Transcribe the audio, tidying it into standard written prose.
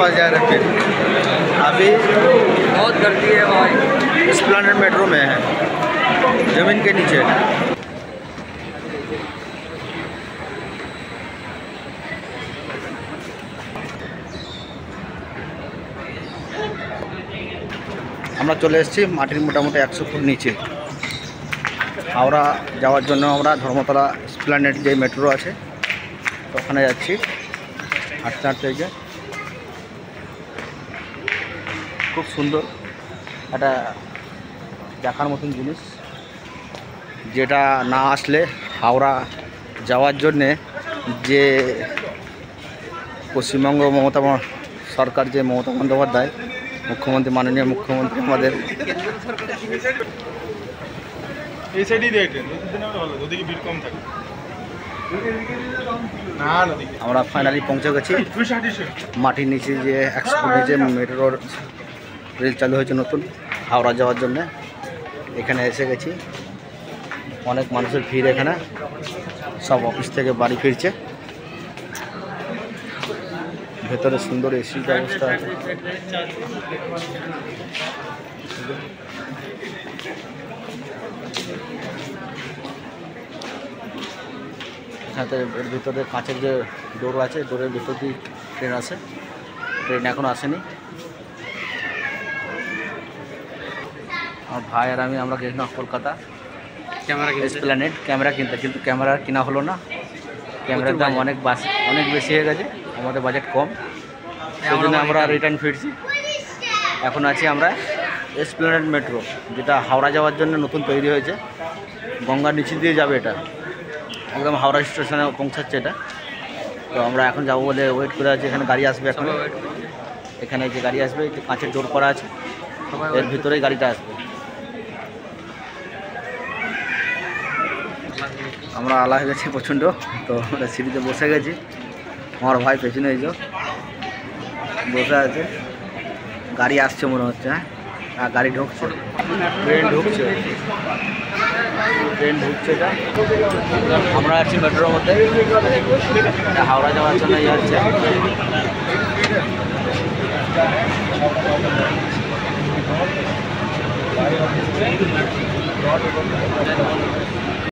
फंस जाएगा फिर। अभी बहुत गर्दी है भाई। एस्प्लेनेड मेट्रो में है, ज़मीन के नीचे। আমরা চলে এসেছি মাটির মোটামুটি 100 ফুট নিচে। হাওড়া যাওয়ার জন্য আমরা ধর্মতলা এসপ্ল্যানেড যে মেট্রো আছে ওখানে যাচ্ছি হাঁটতে হাঁটতে। যে খুব সুন্দর একটা দেখার মতন জিনিস, যেটা না আসলে হাওড়া যাওয়ার জন্যে যে পশ্চিমবঙ্গ মমতা সরকার, যে মমতা বন্দ্যোপাধ্যায় মুখ্যমন্ত্রী, মাননীয় মুখ্যমন্ত্রী আমাদের, এই সাইডই দেখেন, ভালো ওদিকে ভিড় কম থাকে। আমরা ফাইনালি পৌঁছে গেছি মাটির নিচে, যে 100 ফুট নিচে মেট্রোর রেল চালু হয়েছে নতুন হাওড়া যাওয়ার জন্য। এখানে এসে গেছি, অনেক মানুষের ভিড় এখানে, সব অফিস থেকে বাড়ি ফিরছে। ভেতরে সুন্দর এসি ব্যবস্থা আছে। সাথে এর ভিতরে কাঁচের যে ডোর আছে, ডোরের ভিতর দিয়ে ট্রেন আসে। ট্রেন এখনও আসেনি। আমার ভাই আর আমরা গেছিলাম কলকাতা এসপ্ল্যানেড ক্যামেরা কিনতে, কিন্তু ক্যামেরা কিনা হলো না। ক্যামেরার দাম অনেক বেশি হয়ে গেছে, আমাদের বাজেট কম, সেই জন্য আমরা রিটার্ন ফিরছি। এখন আছি আমরা এসপ্ল্যানেড মেট্রো, যেটা হাওড়া যাওয়ার জন্য নতুন তৈরি হয়েছে। গঙ্গার নিচে দিয়ে যাবে, এটা একদম হাওড়া স্টেশনে পৌঁছাচ্ছে এটা। তো আমরা এখন যাবো বলে ওয়েট করে আছি। এখানে গাড়ি আসবে এখন, এখানে যে গাড়ি আসবে, যে কাঁচের ডোর করা আছে এর ভিতরেই গাড়িটা আসবে। আমরা আলা হয়ে গেছি প্রচণ্ড, তো আমরা সিঁড়িতে বসে গেছি। আমার ভাই পেছনে এই যে বসে আছে। গাড়ি আসছে মনে হচ্ছে, হ্যাঁ গাড়ি ঢুকছে, ট্রেন ঢুকছে, এটা। আমরা আছি মেট্রোর মধ্যে, হাওড়া যাওয়ার জন্য যাচ্ছে।